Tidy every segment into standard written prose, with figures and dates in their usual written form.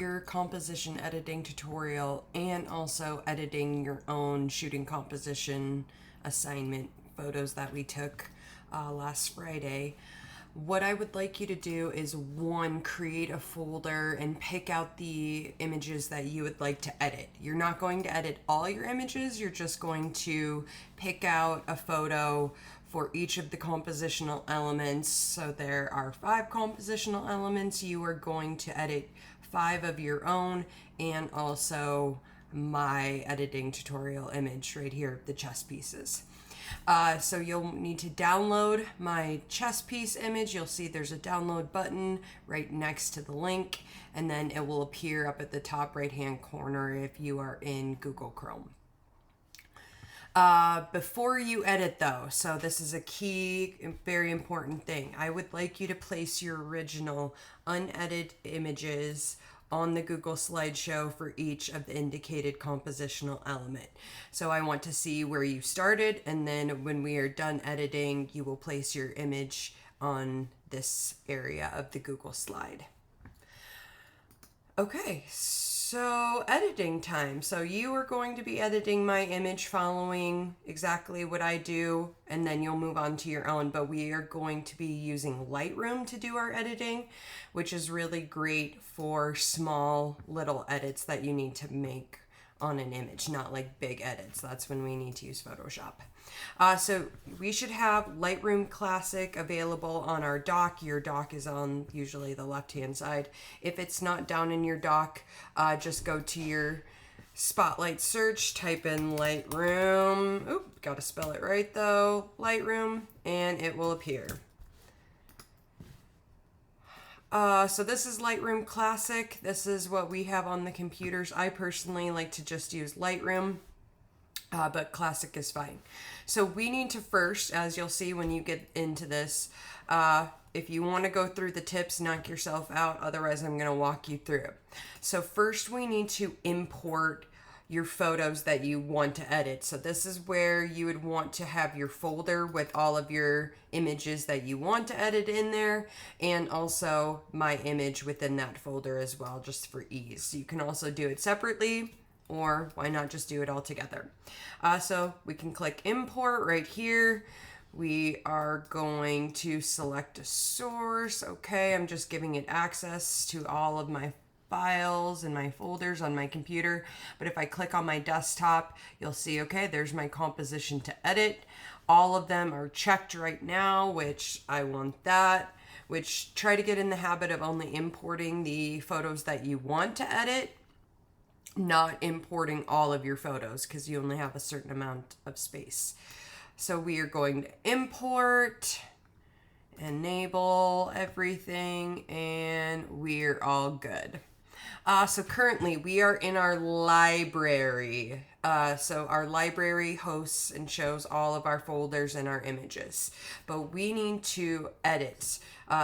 your composition editing tutorial and also editing your own shooting composition assignment photos that we took last Friday, what I would like you to do is one, create a folder and pick out the images that you would like to edit. You're not going to edit all your images, you're just going to pick out a photo for each of the compositional elements. So there are 5 compositional elements. You are going to edit 5 of your own and also my editing tutorial image right here, the chess pieces. So you'll need to download my chess piece image. You'll see there's a download button right next to the link, and then it will appear up at the top right hand corner if you are in Google Chrome. Before you edit though, so this is a key, very important thing. I would like you to place your original unedited images on the Google slideshow for each of the indicated compositional element. So I want to see where you started, and then when we are done editing, you will place your image on this area of the Google slide. Okay, so editing time. So you are going to be editing my image following exactly what I do, and then you'll move on to your own, but we are going to be using Lightroom to do our editing, which is really great for small little edits that you need to make on an image, not like big edits. That's when we need to use Photoshop. So we should have Lightroom Classic available on our dock. Your dock is on usually the left-hand side. If it's not down in your dock, just go to your Spotlight search, type in Lightroom. Oop, gotta spell it right though. Lightroom, and it will appear. So this is Lightroom Classic. This is what we have on the computers. I personally like to just use Lightroom, but Classic is fine. So we need to first, as you'll see when you get into this, if you want to go through the tips, knock yourself out. Otherwise, I'm going to walk you through it. So first we need to import your photos that you want to edit. So this is where you would want to have your folder with all of your images that you want to edit in there, and also my image within that folder as well, just for ease. You can also do it separately, or why not just do it all together. So we can click import right here. We are going to select a source. Okay, I'm just giving it access to all of my files and my folders on my computer. But if I click on my desktop, you'll see, okay, there's my composition to edit. All of them are checked right now, which I want that. Which try to get in the habit of only importing the photos that you want to edit, not importing all of your photos, because you only have a certain amount of space. So we are going to import, enable everything, and we're all good. So currently we are in our library. So our library hosts and shows all of our folders and our images, but we need to edit.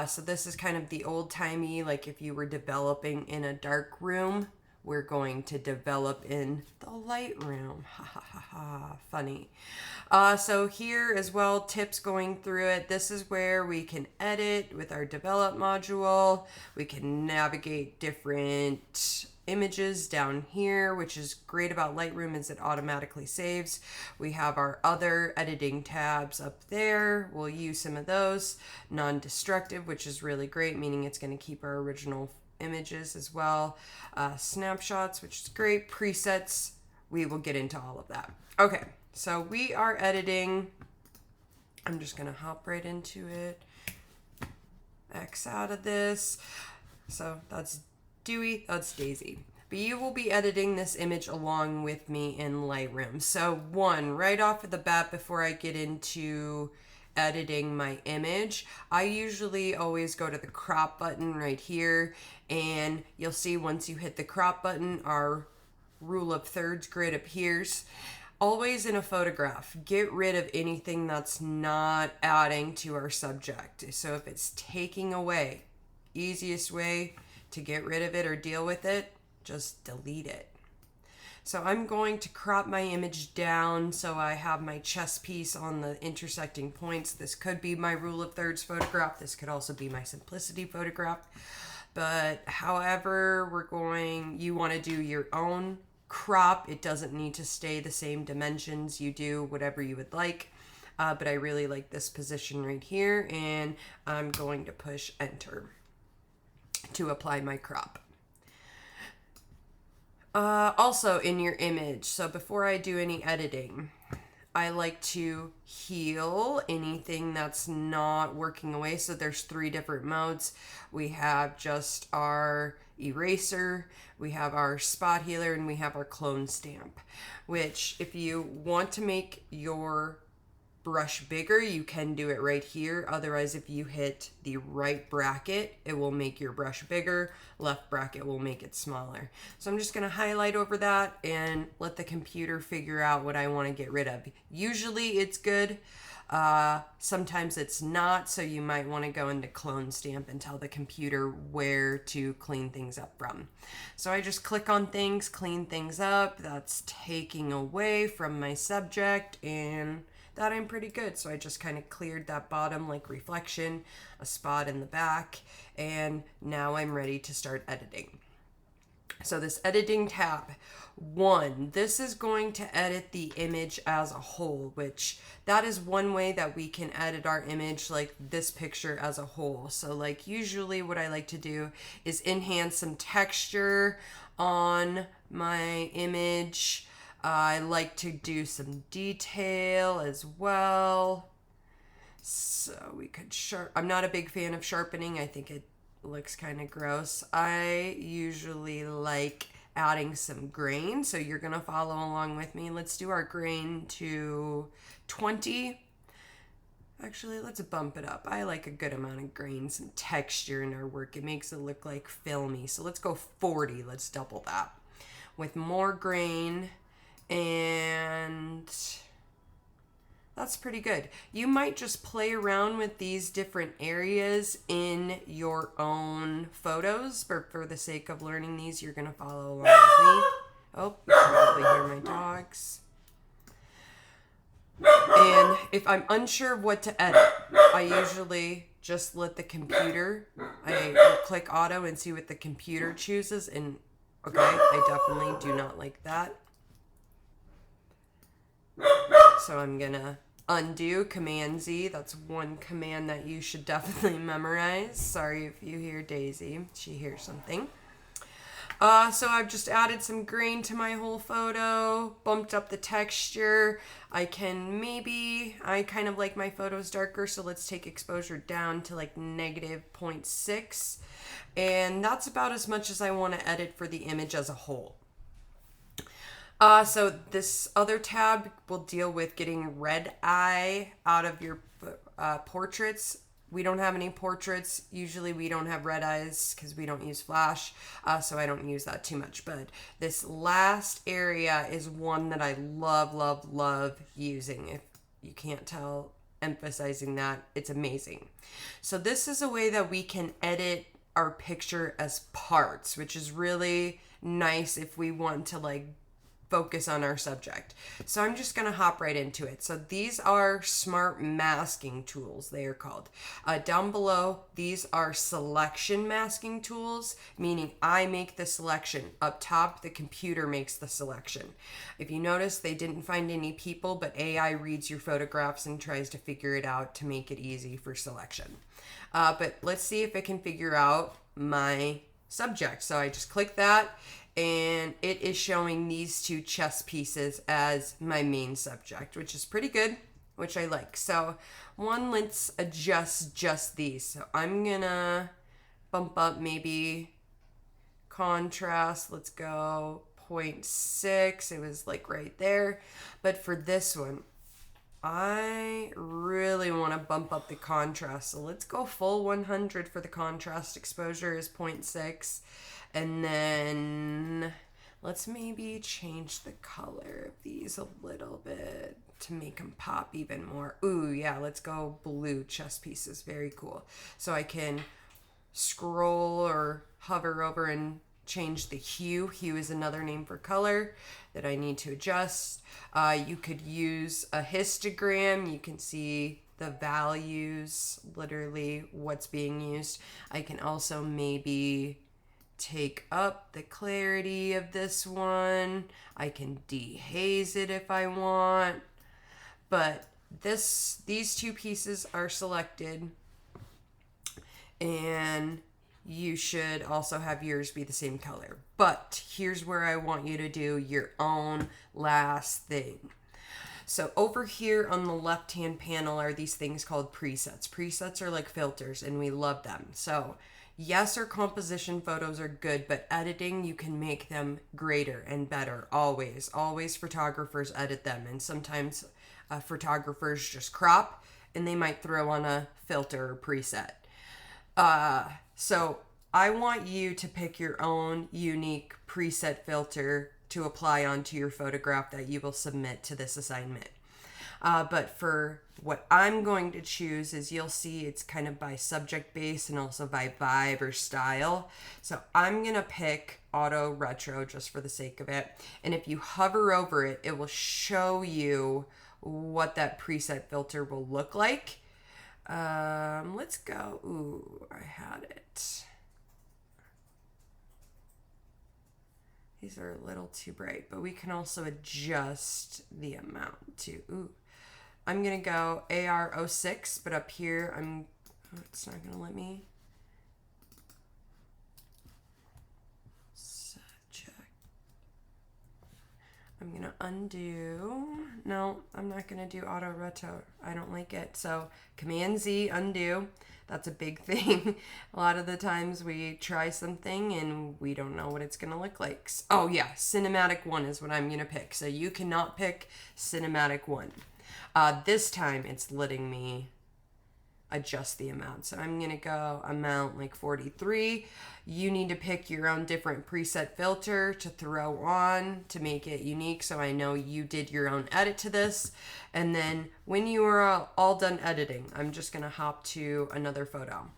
So this is kind of the old-timey, like if you were developing in a dark room, we're going to develop in the Lightroom. Ha ha ha ha, funny. So here as well, tips going through it. This is where we can edit with our develop module. We can navigate different images down here, which is great about Lightroom is it automatically saves. We have our other editing tabs up there. We'll use some of those. Non-destructive, which is really great, meaning it's going to keep our original images as well. Snapshots, which is great. Presets, we will get into all of that. Okay, so we are editing. I'm just gonna hop right into it. X out of this. So that's Dewey, that's Daisy. But you will be editing this image along with me in Lightroom. So one, right off of the bat, before I get into editing my image, I usually always go to the crop button right here, and you'll see once you hit the crop button, our rule of thirds grid appears. Always in a photograph, get rid of anything that's not adding to our subject. So if it's taking away, easiest way to get rid of it or deal with it, just delete it. So I'm going to crop my image down so I have my chess piece on the intersecting points. This could be my rule of thirds photograph. This could also be my simplicity photograph. But however you want to do your own crop. It doesn't need to stay the same dimensions. You do whatever you would like. But I really like this position right here, and I'm going to push enter to apply my crop. Also in your image, so before I do any editing, I like to heal anything that's not working away. So there's 3 different modes. We have just our eraser, we have our spot healer, and we have our clone stamp, which if you want to make your brush bigger, you can do it right here. Otherwise, if you hit the right bracket, it will make your brush bigger. Left bracket will make it smaller. So I'm just going to highlight over that and let the computer figure out what I want to get rid of. Usually it's good. Sometimes it's not, so you might want to go into clone stamp and tell the computer where to clean things up from. So I just click on things, clean things up. That's taking away from my subject, and that I'm pretty good. So I just kind of cleared that bottom like reflection, a spot in the back, and now I'm ready to start editing. So this editing tab, 1, this is going to edit the image as a whole, which that is one way that we can edit our image, like this picture as a whole. So like usually what I like to do is enhance some texture on my image. I like to do some detail as well. So we could I'm not a big fan of sharpening. I think it looks kind of gross. I usually like adding some grain. So you're going to follow along with me. Let's do our grain to 20. Actually, let's bump it up. I like a good amount of grain, some texture in our work. It makes it look like filmy. So let's go 40. Let's double that. With more grain. And that's pretty good. You might just play around with these different areas in your own photos, but for the sake of learning these, you're going to follow along with me. Oh, you probably hear my dogs. And if I'm unsure of what to edit, I usually just let the computer, I will click auto and see what the computer chooses. And okay, I definitely do not like that. So I'm gonna undo, Command Z. That's one command that you should definitely memorize. Sorry if you hear Daisy. She hears something. So I've just added some grain to my whole photo, bumped up the texture. I kind of like my photos darker, so let's take exposure down to like -0.6. And that's about as much as I want to edit for the image as a whole. So this other tab will deal with getting red eye out of your portraits. We don't have any portraits. Usually we don't have red eyes because we don't use flash, so I don't use that too much. But this last area is one that I love, love, love using. If you can't tell, emphasizing that, it's amazing. So this is a way that we can edit our picture as parts, which is really nice if we want to like focus on our subject. So I'm just going to hop right into it. So these are smart masking tools, they are called. Down below, these are selection masking tools, meaning I make the selection. Up top, the computer makes the selection. If you notice, they didn't find any people, but AI reads your photographs and tries to figure it out to make it easy for selection. But let's see if it can figure out my subject. So I just click that, and it is showing these 2 chess pieces as my main subject, which is pretty good, which I like. So let's adjust just these. So I'm gonna bump up maybe contrast. Let's go 0.6. It was like right there. But for this one, I really want to bump up the contrast. So let's go full 100 for the contrast. Exposure is 0.6. And then let's maybe change the color of these a little bit to make them pop even more. Ooh, yeah, let's go blue chess pieces. Very cool. So I can scroll or hover over and change the hue. Hue is another name for color that I need to adjust. You could use a histogram. You can see the values, literally what's being used. I can also maybe take up the clarity of this one. I can dehaze it if I want. But these two pieces are selected, and you should also have yours be the same color. But here's where I want you to do your own last thing. So over here on the left-hand panel are these things called presets. Presets are like filters, and we love them. So yes, our composition photos are good, but editing, you can make them greater and better. Always. Always photographers edit them, and sometimes photographers just crop, and they might throw on a filter or preset. So I want you to pick your own unique preset filter to apply onto your photograph that you will submit to this assignment. But for what I'm going to choose is, you'll see it's kind of by subject base and also by vibe or style. So I'm going to pick auto retro just for the sake of it. And if you hover over it, it will show you what that preset filter will look like. Let's go. Ooh, I had it. These are a little too bright, but we can also adjust the amount too. Ooh, I'm gonna go AR06, but up here it's not gonna let me. Subject. I'm gonna undo. No, I'm not gonna do auto retro. I don't like it. So Command Z, undo. That's a big thing. A lot of the times we try something and we don't know what it's going to look like. Oh yeah, cinematic 1 is what I'm going to pick. So you cannot pick cinematic 1. This time it's letting me adjust the amount. So I'm going to go amount like 43. You need to pick your own different preset filter to throw on to make it unique, so I know you did your own edit to this. And then when you are all done editing, I'm just going to hop to another photo.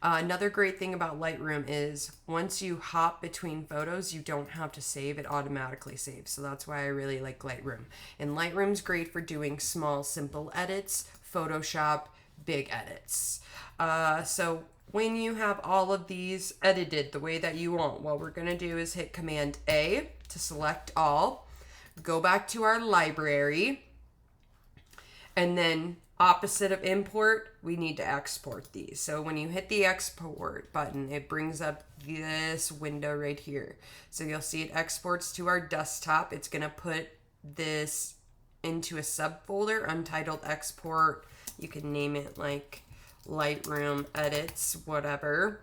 Another great thing about Lightroom is once you hop between photos, you don't have to save. It automatically saves. So that's why I really like Lightroom. And Lightroom's great for doing small, simple edits. Photoshop, big edits. So when you have all of these edited the way that you want, what we're going to do is hit Command A to select all, go back to our library, and then opposite of import, we need to export these. So when you hit the export button, it brings up this window right here. So you'll see it exports to our desktop. It's going to put this into a subfolder, untitled export. You can name it like Lightroom edits, whatever.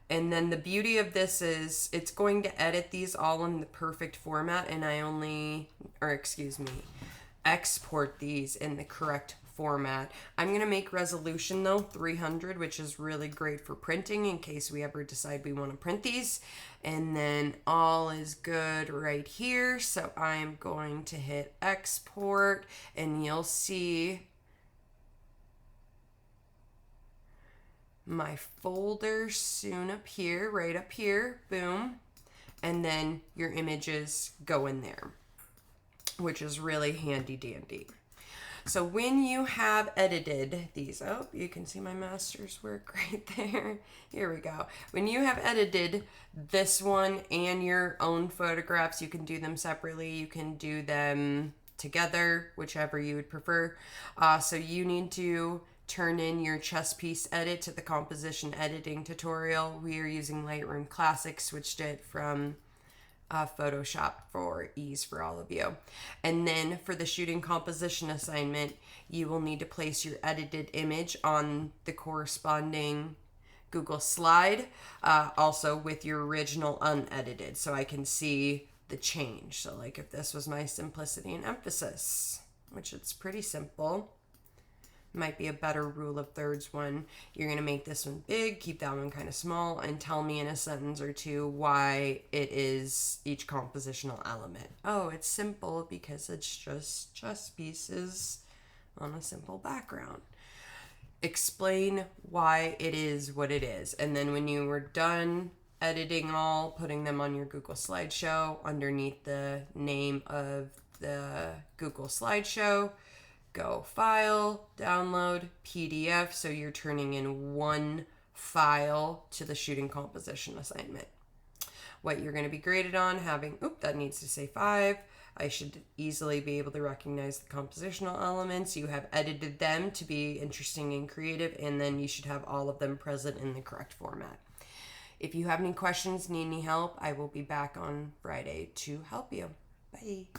And then the beauty of this is it's going to edit these all in the perfect format, and export these in the correct format. I'm going to make resolution though 300, which is really great for printing in case we ever decide we want to print these. And then all is good right here. So I'm going to hit export, and you'll see my folder soon appear, right up here, boom, and then your images go in there, which is really handy dandy. So when you have edited these, oh, you can see my master's work right there. Here we go. When you have edited this one and your own photographs, you can do them separately. You can do them together, whichever you would prefer. So you need to turn in your chess piece edit to the composition editing tutorial. We are using Lightroom Classic, switched it from Photoshop for ease for all of you. And then for the shooting composition assignment, you will need to place your edited image on the corresponding Google slide, also with your original unedited, so I can see the change. So like if this was my simplicity and emphasis, which it's pretty simple, might be a better rule of thirds one. You're going to make this one big, keep that one kind of small, and tell me in a sentence or two why it is each compositional element. Oh, it's simple because it's just chess pieces on a simple background. Explain why it is what it is. And then when you were done editing all, putting them on your Google slideshow, underneath the name of the Google slideshow, go File, Download, PDF. So you're turning in one file to the shooting composition assignment. What you're going to be graded on, that needs to say 5. I should easily be able to recognize the compositional elements. You have edited them to be interesting and creative, and then you should have all of them present in the correct format. If you have any questions, need any help, I will be back on Friday to help you. Bye.